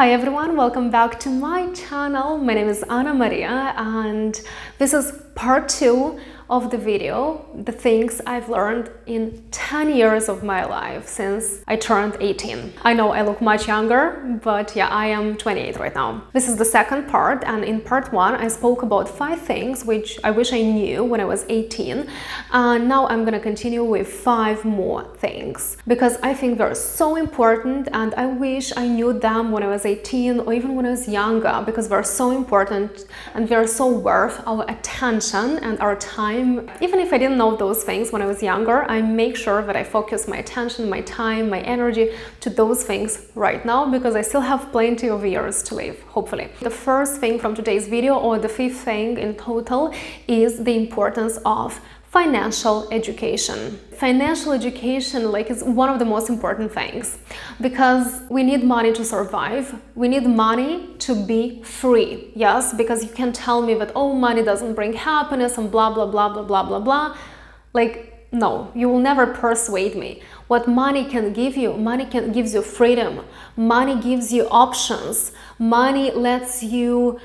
Hi everyone, welcome back to my channel. My name is Anna Maria and this is part 2 of the video, the things I've learned in 10 years of my life since I turned 18. I know I look much younger, but yeah, I am 28 right now. This is the second part, and in part 1 I spoke about 5 things which I wish I knew when I was 18, and now I'm gonna continue with 5 more things because I think they're so important and I wish I knew them when I was 18 or even when I was younger, because they're so important and they're so worth our attention and our time. Even if I didn't know those things when I was younger, I make sure that I focus my attention, my time, my energy to those things right now because I still have plenty of years to live, hopefully. The first thing from today's video, or the 5th thing in total, is the importance of financial education. Financial education is one of the most important things because we need money to survive. We need money to be free. Yes, because you can tell me that, oh, money doesn't bring happiness and blah, blah, blah, blah, blah, blah, blah. No, you will never persuade me. What money can give you, gives you freedom. Money gives you options. Money lets you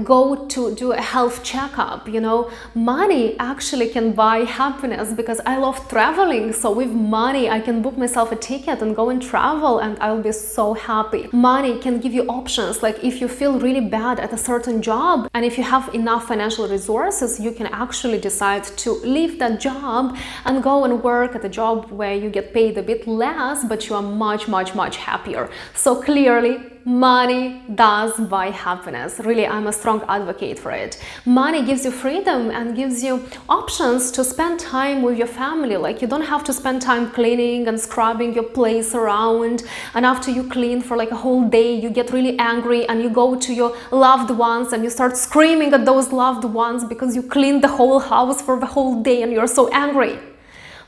go to do a health checkup, you know. Money actually can buy happiness because I love traveling. So with money, I can book myself a ticket and go and travel and I'll be so happy. Money can give you options. Like if you feel really bad at a certain job and if you have enough financial resources, you can actually decide to leave that job and go and work at a job where you get paid a bit less, but you are much, much, much happier. So clearly, money does buy happiness. Really, I'm a strong advocate for it. Money gives you freedom and gives you options to spend time with your family. Like you don't have to spend time cleaning and scrubbing your place around. And after you clean for like a whole day, you get really angry and you go to your loved ones and you start screaming at those loved ones because you cleaned the whole house for the whole day and you're so angry.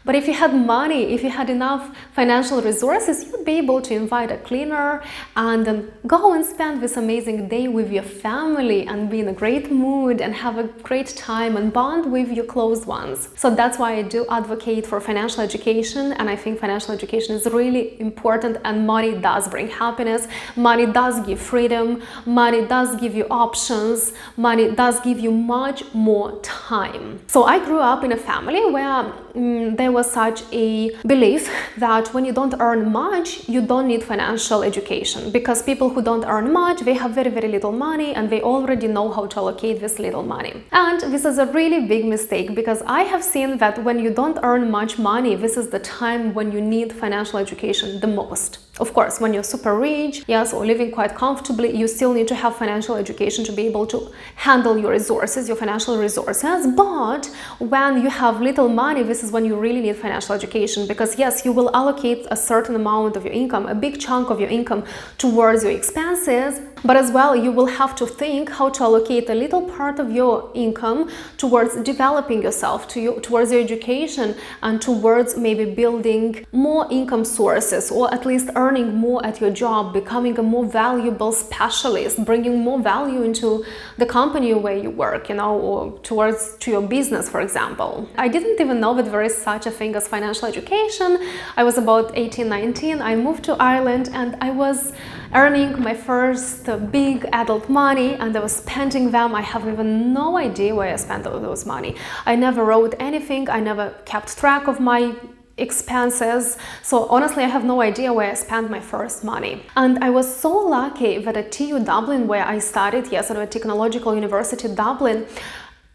But if you had money, if you had enough financial resources, you'd be able to invite a cleaner and then go and spend this amazing day with your family and be in a great mood and have a great time and bond with your close ones. So that's why I do advocate for financial education, and I think financial education is really important, and money does bring happiness, money does give freedom, money does give you options, money does give you much more time. So I grew up in a family where there was such a belief that when you don't earn much, you don't need financial education, because people who don't earn much, they have very, very little money and they already know how to allocate this little money. And this is a really big mistake, because I have seen that when you don't earn much money, this is the time when you need financial education the most. Of course, when you're super rich, yes, or living quite comfortably, you still need to have financial education to be able to handle your resources, your financial resources. But when you have little money, this is when you really need financial education, because yes, you will allocate a certain amount of your income, a big chunk of your income towards your expenses, but as well, you will have to think how to allocate a little part of your income towards developing yourself, towards your education, and towards maybe building more income sources, or at least earning more at your job, becoming a more valuable specialist, bringing more value into the company where you work, you know, or to your business, for example. I didn't even know that there is such a thing as financial education. I was about 18, 19. I moved to Ireland and I was earning my first big adult money and I was spending them. I have even no idea where I spent all those money. I never wrote anything. I never kept track of my expenses. So honestly, I have no idea where I spent my first money. And I was so lucky that at TU Dublin, where I studied, yes, at a technological university Dublin,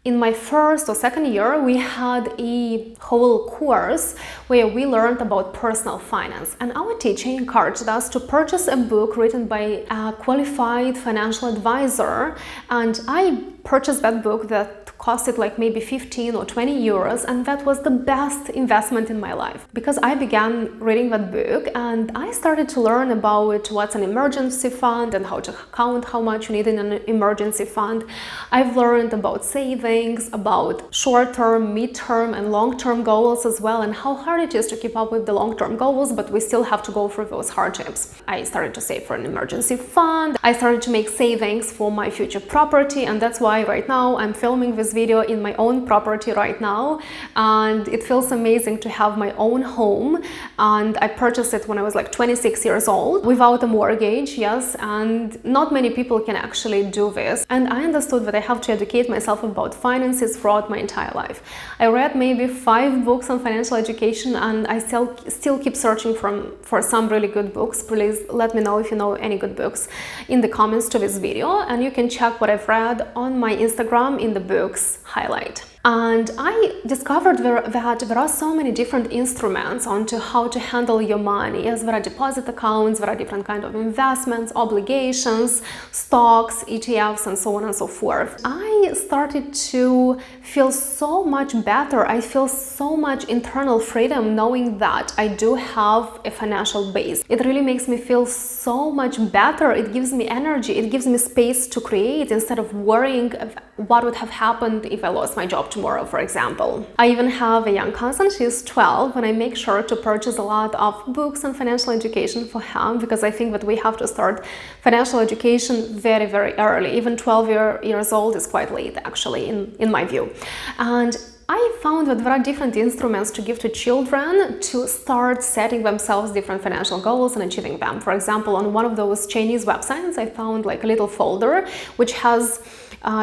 in my first or second year, we had a whole course where we learned about personal finance. And our teacher encouraged us to purchase a book written by a qualified financial advisor. And I purchased that book that costed like maybe 15 or 20 euros, and that was the best investment in my life, because I began reading that book and I started to learn about what's an emergency fund and how to count how much you need in an emergency fund. I've learned about savings, about short-term, mid-term and long-term goals as well, and how hard it is to keep up with the long-term goals, but we still have to go through those hardships. I started to save for an emergency fund. I started to make savings for my future property, and that's why right now I'm filming this this video in my own property right now, and it feels amazing to have my own home. And I purchased it when I was like 26 years old without a mortgage, yes, and not many people can actually do this. And I understood that I have to educate myself about finances throughout my entire life. I read maybe 5 books on financial education, and I still keep searching for some really good books. Please let me know if you know any good books in the comments to this video, and you can check what I've read on my Instagram in the books highlight. And I discovered that there are so many different instruments onto how to handle your money. Yes, there are deposit accounts, there are different kinds of investments, obligations, stocks, ETFs, and so on and so forth. I started to feel so much better. I feel so much internal freedom knowing that I do have a financial base. It really makes me feel so much better. It gives me energy. It gives me space to create instead of worrying what would have happened if I lost my job tomorrow, for example. I even have a young cousin, she's 12, and I make sure to purchase a lot of books on financial education for him, because I think that we have to start financial education very, very early. Even 12 years old is quite late, actually, in my view. And I found that there are different instruments to give to children to start setting themselves different financial goals and achieving them. For example, on one of those Chinese websites, I found like a little folder which has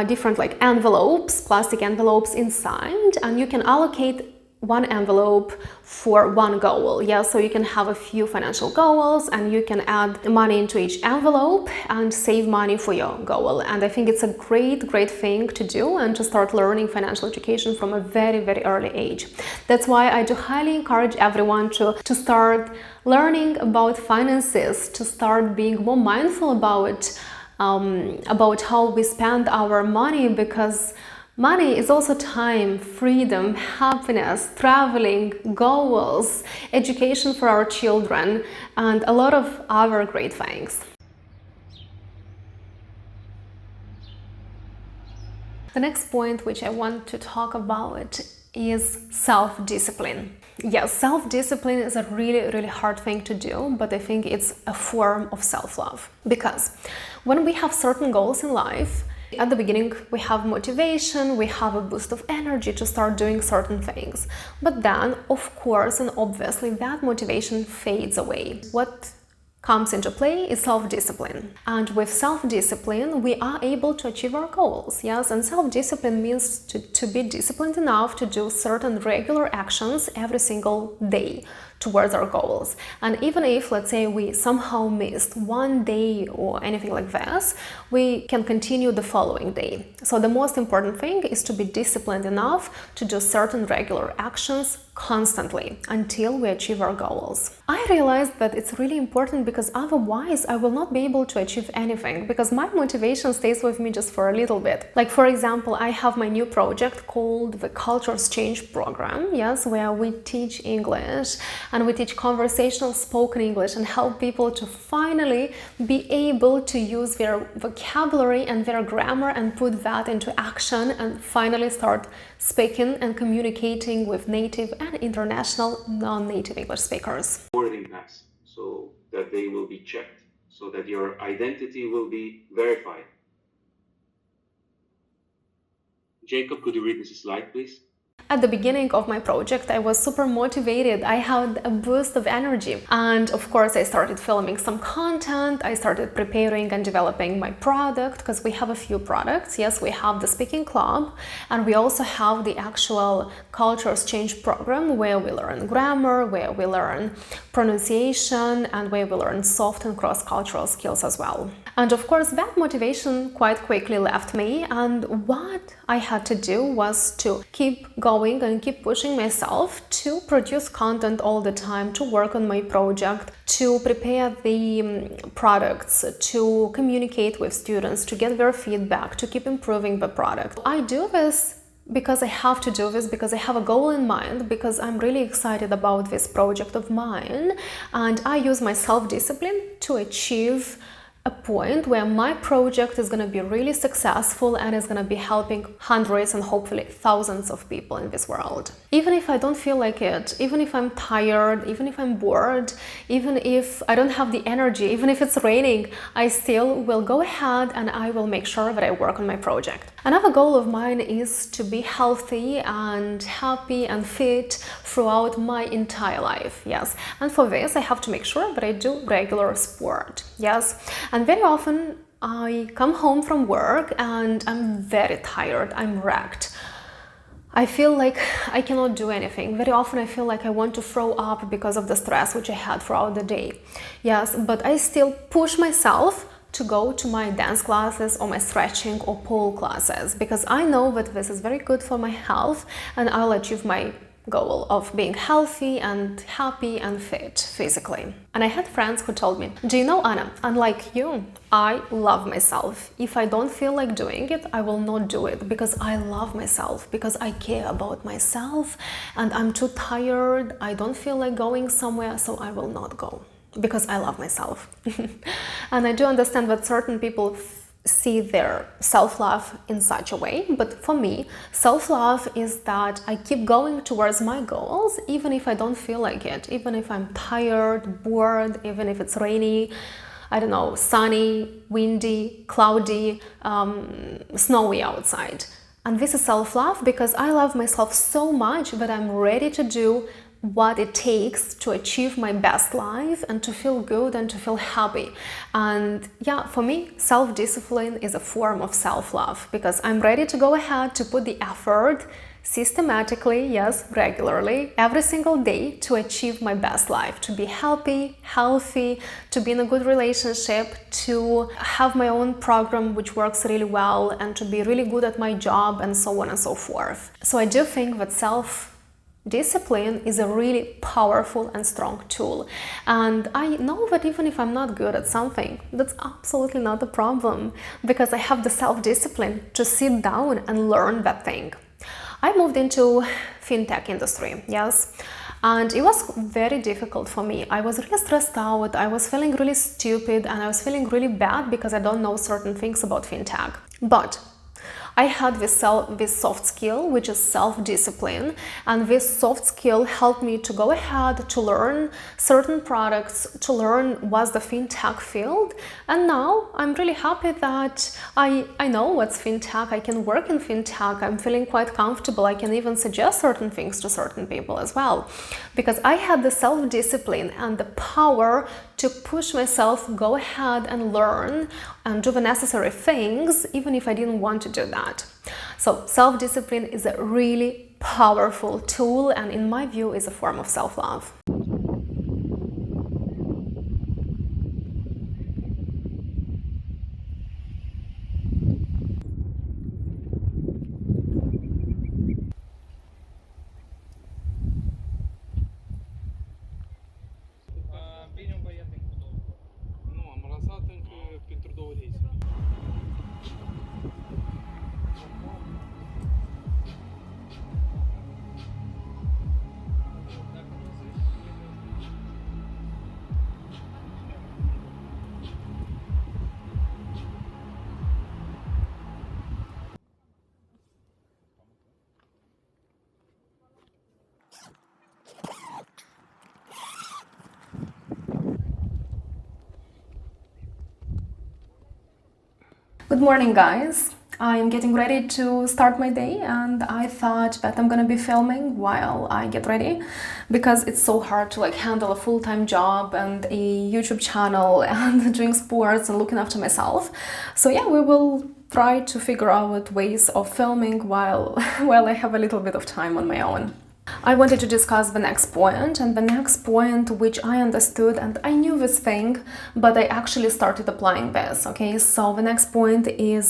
different like envelopes, plastic envelopes inside, and you can allocate one envelope for one goal. Yeah, so you can have a few financial goals and you can add money into each envelope and save money for your goal. And I think it's a great thing to do and to start learning financial education from a very, very early age. That's why I do highly encourage everyone to start learning about finances, to start being more mindful about how we spend our money, because money is also time, freedom, happiness, traveling, goals, education for our children, and a lot of other great things. The next point which I want to talk about is self-discipline. Yes, self-discipline is a really hard thing to do, but I think it's a form of self-love. Because when we have certain goals in life, at the beginning we have motivation, we have a boost of energy to start doing certain things. But then, of course and obviously, that motivation fades away. What comes into play is self-discipline. And with self-discipline, we are able to achieve our goals. Yes, and self-discipline means to be disciplined enough to do certain regular actions every single day towards our goals. And even if, let's say, we somehow missed one day or anything like this, we can continue the following day. So the most important thing is to be disciplined enough to do certain regular actions constantly until we achieve our goals. I realized that it's really important, because otherwise I will not be able to achieve anything, because my motivation stays with me just for a little bit. Like, for example, I have my new project called the Culture Exchange Program, yes, where we teach English and we teach conversational spoken English and help people to finally be able to use their vocabulary and their grammar and put that into action and finally start speaking and communicating with native and international non-native English speakers. Boarding pass, so that they will be checked, so that your identity will be verified. Jacob, could you read this slide, please? At the beginning of my project, I was super motivated. I had a boost of energy. And of course, I started filming some content. I started preparing and developing my product, because we have a few products. Yes, we have the speaking club, and we also have the actual culture exchange program, where we learn grammar, where we learn pronunciation, and where we learn soft and cross-cultural skills as well. And of course, that motivation quite quickly left me, and what I had to do was to keep going and keep pushing myself to produce content all the time, to work on my project, to prepare the products, to communicate with students, to get their feedback, to keep improving the product. I do this because I have to do this, because I have a goal in mind, because I'm really excited about this project of mine, and I use my self-discipline to achieve a point where my project is going to be really successful and is going to be helping hundreds and hopefully thousands of people in this world. even if I don't feel like it, even if I'm tired, even if I'm bored, even if I don't have the energy, even if it's raining, I still will go ahead and I will make sure that I work on my project. Another goal of mine is to be healthy and happy and fit throughout my entire life. Yes, and for this I have to make sure that I do regular sport. Yes, and very often I come home from work and I'm very tired, I'm wrecked. I feel like I cannot do anything. Very often I feel like I want to throw up because of the stress which I had throughout the day. Yes, but I still push myself to go to my dance classes or my stretching or pole classes because I know that this is very good for my health and I'll achieve my goal of being healthy and happy and fit physically. And I had friends who told me, do you know, Anna, unlike you, I love myself. If I don't feel like doing it, I will not do it because I love myself, because I care about myself and I'm too tired, I don't feel like going somewhere, so I will not go because I love myself. And I do understand that certain people see their self-love in such a way, but for me, self-love is that I keep going towards my goals even if I don't feel like it, even if I'm tired, bored, even if it's rainy, I don't know, sunny, windy, cloudy, snowy outside. And this is self-love because I love myself so much that I'm ready to do what it takes to achieve my best life and to feel good and to feel happy. And yeah, for me, self-discipline is a form of self-love because I'm ready to go ahead to put the effort systematically, yes, regularly, every single day to achieve my best life, to be happy, healthy, to be in a good relationship, to have my own program which works really well and to be really good at my job and so on and so forth. So I do think that self-discipline is a really powerful and strong tool. And I know that even if I'm not good at something, that's absolutely not a problem because I have the self-discipline to sit down and learn that thing. I moved into fintech industry, yes, and it was very difficult for me. I was really stressed out, I was feeling really stupid and I was feeling really bad because I don't know certain things about fintech. But I had this soft skill, which is self-discipline, and this soft skill helped me to go ahead to learn certain products, to learn what's the fintech field, and now I'm really happy that I know what's fintech, I can work in fintech, I'm feeling quite comfortable, I can even suggest certain things to certain people as well, because I had the self-discipline and the power to push myself, go ahead and learn and do the necessary things, even if I didn't want to do that. So self-discipline is a really powerful tool and in my view is a form of self-love. Good morning, guys. I am getting ready to start my day and I thought that I'm gonna be filming while I get ready because it's so hard to handle a full-time job and a YouTube channel and doing sports and looking after myself. So yeah, we will try to figure out ways of filming while I have a little bit of time on my own. I wanted to discuss the next point, and the next point which I understood, and I knew this thing, but I actually started applying this, okay? So the next point is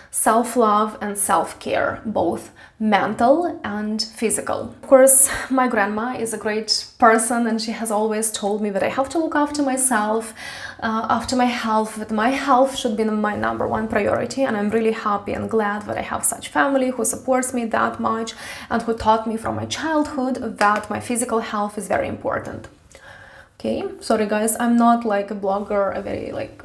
self-love and self-care, both mental and physical. Of course, my grandma is a great person and she has always told me that I have to look after myself, after my health, that my health should be my number one priority, and I'm really happy and glad that I have such family who supports me that much and who taught me from my childhood that my physical health is very important. Okay, sorry guys, I'm not like a blogger,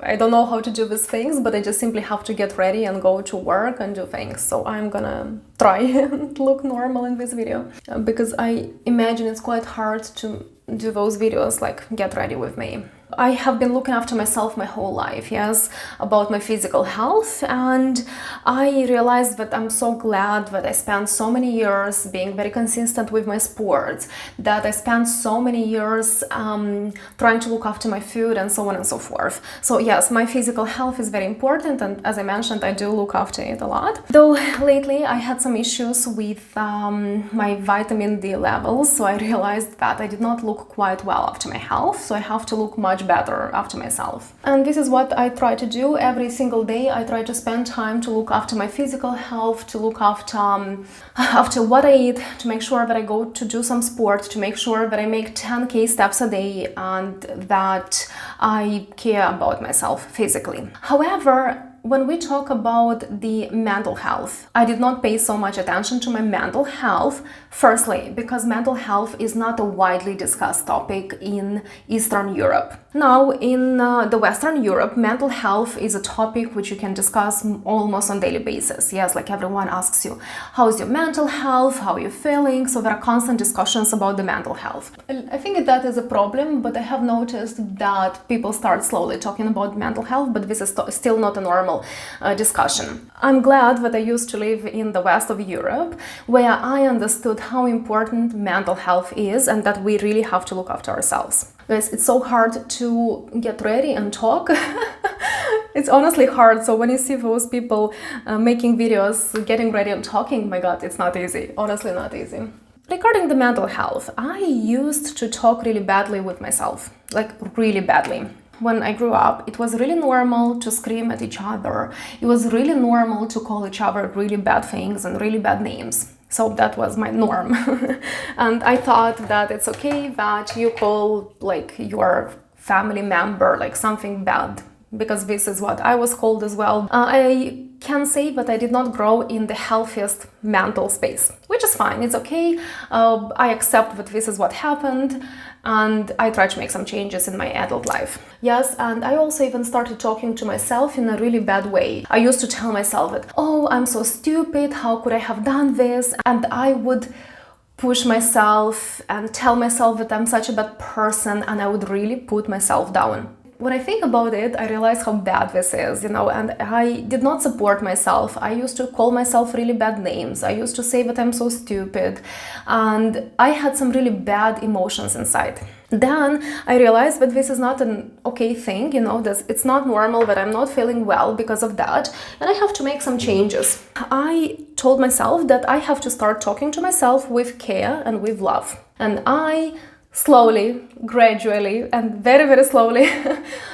I don't know how to do these things, but I just simply have to get ready and go to work and do things. So I'm gonna try and look normal in this video, because I imagine it's quite hard to do those videos, like get ready with me. I have been looking after myself my whole life, yes, about my physical health, and I realized that I'm so glad that I spent so many years being very consistent with my sports, that I spent so many years trying to look after my food and so on and so forth. So yes, my physical health is very important, and as I mentioned, I do look after it a lot. Though lately I had some issues with my vitamin D levels, so I realized that I did not look quite well after my health, so I have to look much better after myself. And this is what I try to do every single day. I try to spend time to look after my physical health, to look after what I eat, to make sure that I go to do some sport, to make sure that I make 10k steps a day and that I care about myself physically. However, when we talk about the mental health, I did not pay so much attention to my mental health. Firstly, because mental health is not a widely discussed topic in Eastern Europe. Now, in the Western Europe, mental health is a topic which you can discuss almost on a daily basis. Yes, like everyone asks you, how's your mental health? How are you feeling? So there are constant discussions about the mental health. I think that is a problem, but I have noticed that people start slowly talking about mental health, but this is still not a normal discussion. I'm glad that I used to live in the west of Europe, where I understood how important mental health is and that we really have to look after ourselves. Guys, it's so hard to get ready and talk. It's honestly hard. So when you see those people making videos, getting ready and talking, my God, it's not easy. Honestly, not easy. Regarding the mental health, I used to talk really badly with myself, like really badly. When I grew up, it was really normal to scream at each other. It was really normal to call each other really bad things and really bad names. So that was my norm. And I thought that it's okay that you call like your family member like something bad, because this is what I was called as well. I can say that I did not grow in the healthiest mental space, which is fine, it's okay. I accept that this is what happened, and I try to make some changes in my adult life. Yes, and I also even started talking to myself in a really bad way. I used to tell myself that, oh, I'm so stupid, how could I have done this? And I would push myself and tell myself that I'm such a bad person, and I would really put myself down. When I think about it, I realize how bad this is, and I did not support myself. I used to call myself really bad names. I used to say that I'm so stupid, and I had some really bad emotions inside. Then I realized that this is not an okay thing, it's not normal that I'm not feeling well because of that, and I have to make some changes. I told myself that I have to start talking to myself with care and with love, and I slowly, gradually, and very, very slowly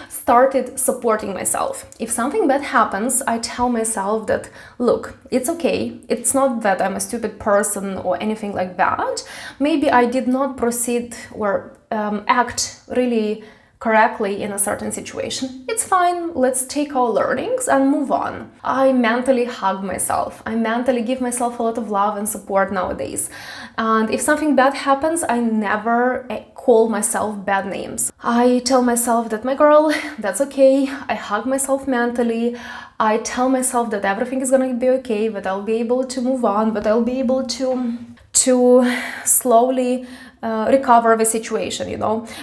started supporting myself. If something bad happens, I tell myself that, look, it's okay. It's not that I'm a stupid person or anything like that. Maybe I did not proceed or act really correctly in a certain situation. It's fine, let's take our learnings and move on. I mentally hug myself. I mentally give myself a lot of love and support nowadays. And if something bad happens, I never call myself bad names. I tell myself that, my girl, that's okay. I hug myself mentally. I tell myself that everything is gonna be okay, that I'll be able to move on, that I'll be able to slowly recover the situation,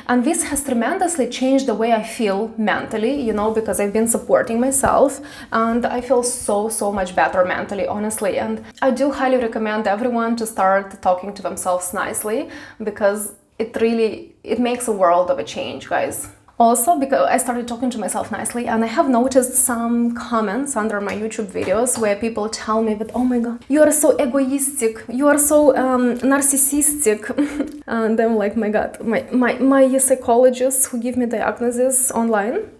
and this has tremendously changed the way I feel mentally, because I've been supporting myself, and I feel so much better mentally, honestly. And I do highly recommend everyone to start talking to themselves nicely, because it makes a world of a change, guys. Also, because I started talking to myself nicely, and I have noticed some comments under my YouTube videos where people tell me that, oh my God, you are so egoistic, you are so narcissistic. And I'm like, my God, my psychologists who give me diagnoses online,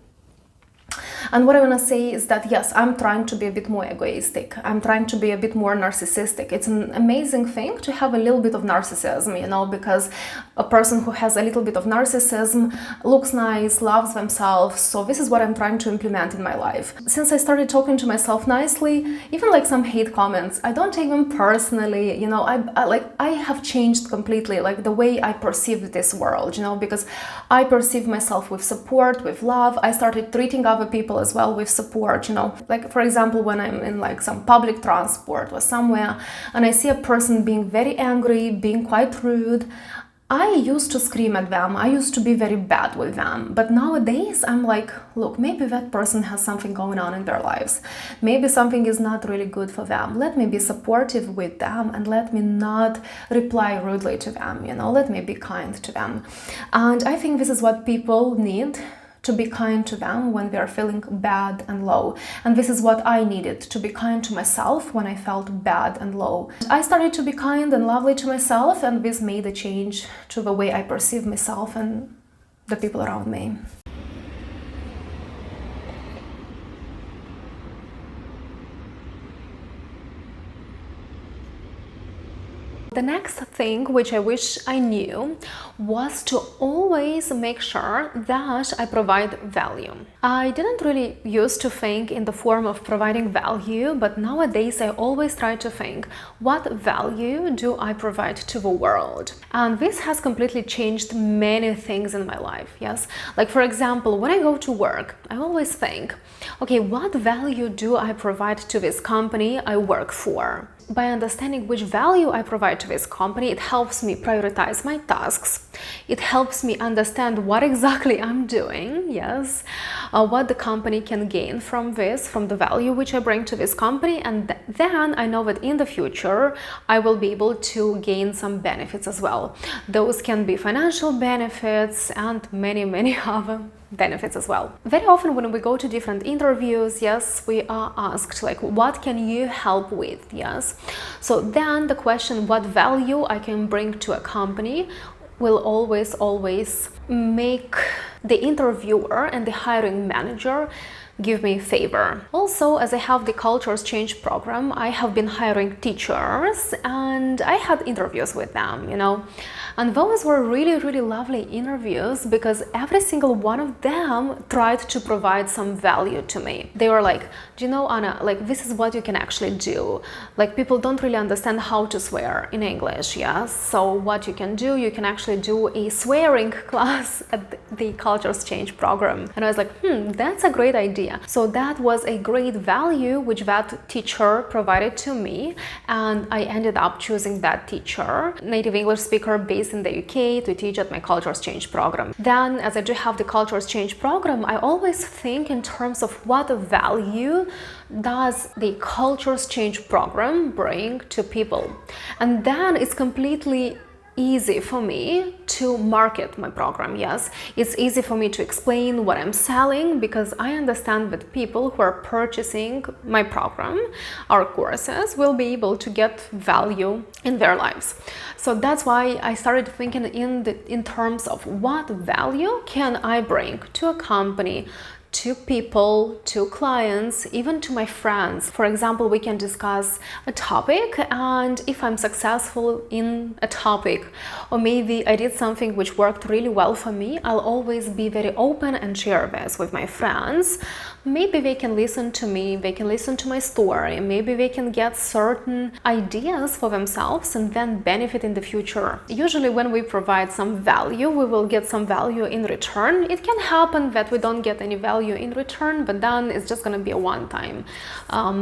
And what I want to say is that yes, I'm trying to be a bit more egoistic. I'm trying to be a bit more narcissistic. It's an amazing thing to have a little bit of narcissism, you know, because a person who has a little bit of narcissism looks nice, loves themselves. So this is what I'm trying to implement in my life. Since I started talking to myself nicely, even like some hate comments, I don't take them personally, you know. I have changed completely, like the way I perceive this world, you know, because I perceive myself with support, with love. I started treating other people as well with support, you know. Like for example, when I'm in like some public transport or somewhere and I see a person being very angry, being quite rude, I used to scream at them, I used to be very bad with them, but nowadays I'm like, look, maybe that person has something going on in their lives. Maybe something is not really good for them. Let me be supportive with them and let me not reply rudely to them, you know, let me be kind to them. And I think this is what people need, to be kind to them when they are feeling bad and low. And this is what I needed, to be kind to myself when I felt bad and low. I started to be kind and lovely to myself, and this made a change to the way I perceive myself and the people around me. The next thing which I wish I knew was to always make sure that I provide value. I didn't really used to think in the form of providing value, but nowadays I always try to think, what value do I provide to the world? And this has completely changed many things in my life, yes? Like for example, when I go to work, I always think, okay, what value do I provide to this company I work for? By understanding which value I provide to this company, it helps me prioritize my tasks. It helps me understand what exactly I'm doing, yes, what the company can gain from this, from the value which I bring to this company, and then I know that in the future I will be able to gain some benefits as well. Those can be financial benefits and many other benefits as well. Very often when we go to different interviews, yes, we are asked like, what can you help with? Yes. So then the question, what value I can bring to a company, will always make the interviewer and the hiring manager give me favor. Also, as I have the Cultures Change program, I have been hiring teachers and I had interviews with them, you know. And those were really lovely interviews because every single one of them tried to provide some value to me. They were like, do you know, Anna, like this is what you can actually do. Like people don't really understand how to swear in English, yes? So what you can do, you can actually do a swearing class at the Cultures Change program. And I was like, that's a great idea. So that was a great value which that teacher provided to me, and I ended up choosing that teacher, native English speaker based in the UK, to teach at my Cultures Change program. Then, as I do have the Cultures Change program, I always think in terms of what value does the Cultures Change program bring to people. And then it's completely easy for me to market my program, yes. It's easy for me to explain what I'm selling because I understand that people who are purchasing my program, our courses, will be able to get value in their lives. So that's why I started thinking in terms of what value can I bring to a company, to people, to clients, even to my friends. For example, we can discuss a topic, and if I'm successful in a topic, or maybe I did something which worked really well for me, I'll always be very open and share this with my friends. Maybe they can listen to me, they can listen to my story, maybe they can get certain ideas for themselves and then benefit in the future. Usually when we provide some value, we will get some value in return. It can happen that we don't get any value in return, but then it's just going to be a one-time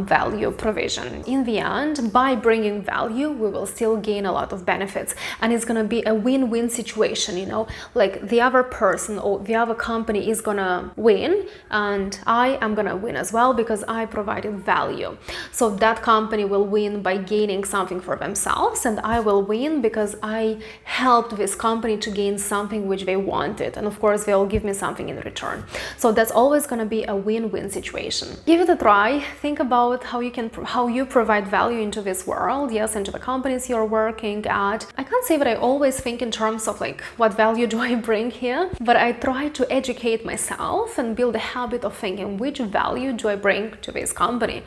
value provision. In the end, by bringing value, we will still gain a lot of benefits, and it's going to be a win-win situation, you know, like the other person or the other company is going to win, and I am going to win as well because I provided value. So that company will win by gaining something for themselves, and I will win because I helped this company to gain something which they wanted, and of course they'll give me something in return. So that's always going to be a win-win situation. Give it a try. Think about how you provide value into this world, yes, into the companies you're working at. I can't say that I always think in terms of like what value do I bring here, but I try to educate myself and build a habit of thinking which value do I bring to this company?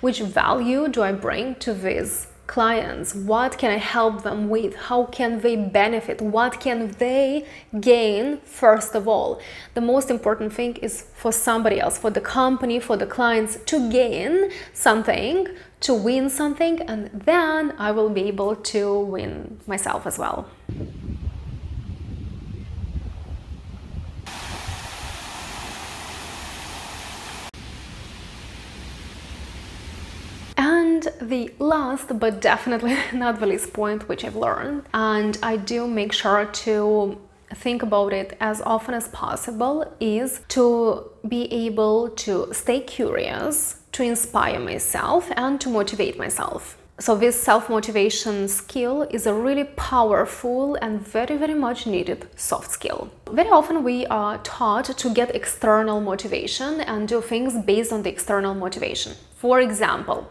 Which value do I bring to these clients? What can I help them with? How can they benefit? What can they gain? First of all, the most important thing is for somebody else, for the company, for the clients to gain something, to win something, and then I will be able to win myself as well. And the last but definitely not the least point which I've learned, and I do make sure to think about it as often as possible, is to be able to stay curious, to inspire myself and to motivate myself. So this self-motivation skill is a really powerful and very, very much needed soft skill. Very often we are taught to get external motivation and do things based on the external motivation. For example,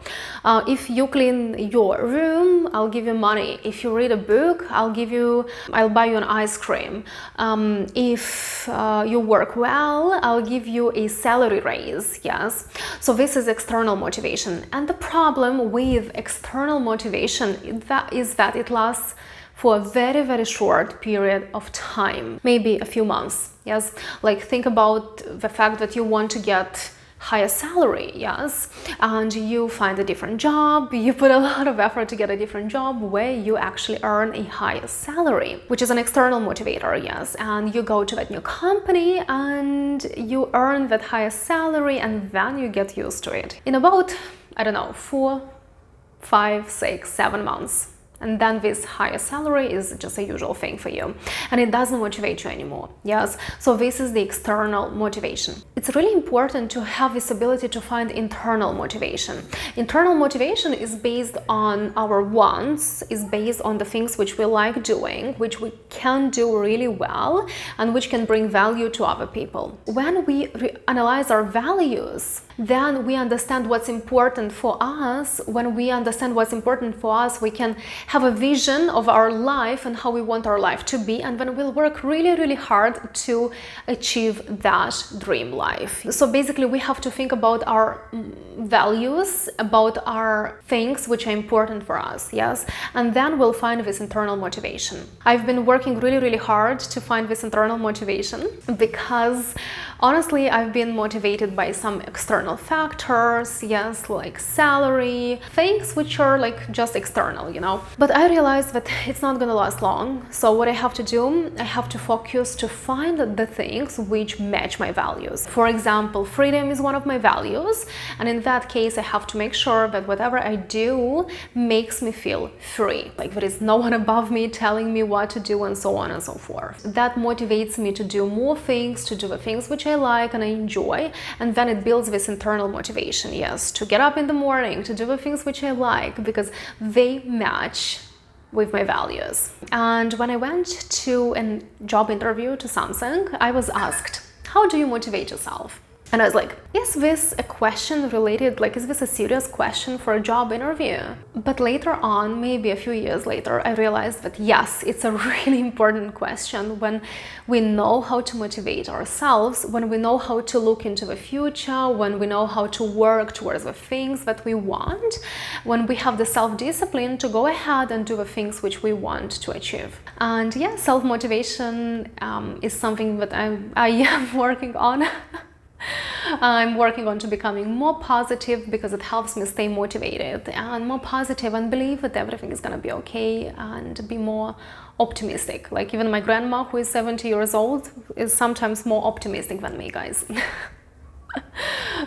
if you clean your room, I'll give you money. If you read a book, I'll buy you an ice cream. If you work well, I'll give you a salary raise. Yes. So this is external motivation. And the problem with external motivation is that it lasts for a very, very short period of time, maybe a few months. Yes. Like think about the fact that you want to get higher salary, yes, and you find a different job, you put a lot of effort to get a different job where you actually earn a higher salary, which is an external motivator, yes, and you go to that new company and you earn that higher salary and then you get used to it in about, I don't know, 4, 5, 6, 7 months. And then this higher salary is just a usual thing for you and it doesn't motivate you anymore. Yes, so this is the external motivation. It's really important to have this ability to find internal motivation. Internal motivation is based on our wants, is based on the things which we like doing, which we can do really well and which can bring value to other people. When we analyze our values, then we understand what's important for us. When we understand what's important for us, we can have a vision of our life and how we want our life to be, and then we'll work really, really hard to achieve that dream life. So basically we have to think about our values, about our things which are important for us, yes, and then we'll find this internal motivation. I've been working really, really hard to find this internal motivation because honestly I've been motivated by some external factors, yes, like salary, things which are like just external, you know. But I realized that it's not gonna last long. So what I have to do, I have to focus to find the things which match my values. For example, freedom is one of my values, and in that case I have to make sure that whatever I do makes me feel free, like there is no one above me telling me what to do and so on and so forth. That motivates me to do more things, to do the things which I like and I enjoy, and then it builds this internal motivation, yes, to get up in the morning, to do the things which I like because they match with my values. And when I went to a job interview to Samsung, I was asked, how do you motivate yourself? And I was like, is this a question related, like, is this a serious question for a job interview? But later on, maybe a few years later, I realized that yes, it's a really important question when we know how to motivate ourselves, when we know how to look into the future, when we know how to work towards the things that we want, when we have the self-discipline to go ahead and do the things which we want to achieve. And yeah, self-motivation is something that I am working on. I'm working on to becoming more positive because it helps me stay motivated and more positive and believe that everything is gonna be okay and be more optimistic. Like even my grandma, who is 70 years old, is sometimes more optimistic than me, guys.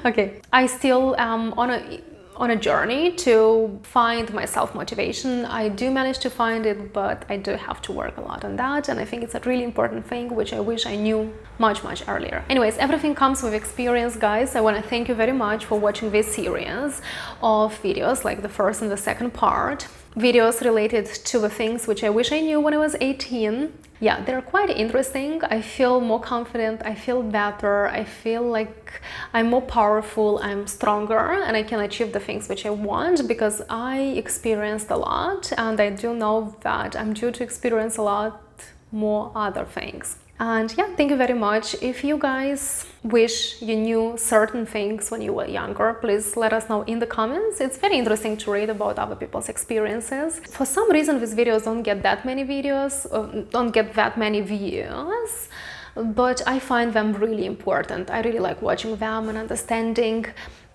Okay, I still am on a journey to find my self-motivation. I do manage to find it, but I do have to work a lot on that, and I think it's a really important thing which I wish I knew much earlier. Anyways, everything comes with experience, guys. I want to thank you very much for watching this series of videos, like the first and the second part. Videos related to the things which I wish I knew when I was 18. Yeah, they're quite interesting. I feel more confident, I feel better, I feel like I'm more powerful, I'm stronger, and I can achieve the things which I want because I experienced a lot, and I do know that I'm due to experience a lot more other things. And yeah, thank you very much. If you guys wish you knew certain things when you were younger, please let us know in the comments. It's very interesting to read about other people's experiences. For some reason, these videos don't get that many views, but I find them really important. I really like watching them and understanding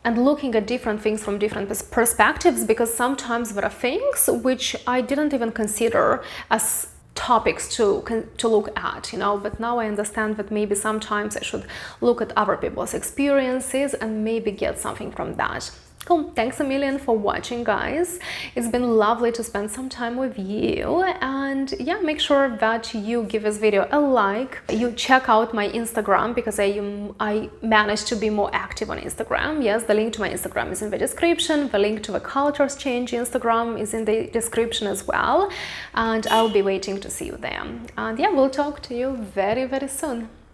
and looking at different things from different perspectives, because sometimes there are things which I didn't even consider as topics to look at, you know, but now I understand that maybe sometimes I should look at other people's experiences and maybe get something from that. Cool. Thanks a million for watching, guys. It's been lovely to spend some time with you, and yeah, make sure that you give this video a like. You check out my Instagram, because I managed to be more active on Instagram. Yes, the link to my Instagram is in the description. The link to the Cultures Change Instagram is in the description as well, and I'll be waiting to see you there. And yeah, we'll talk to you very, very soon.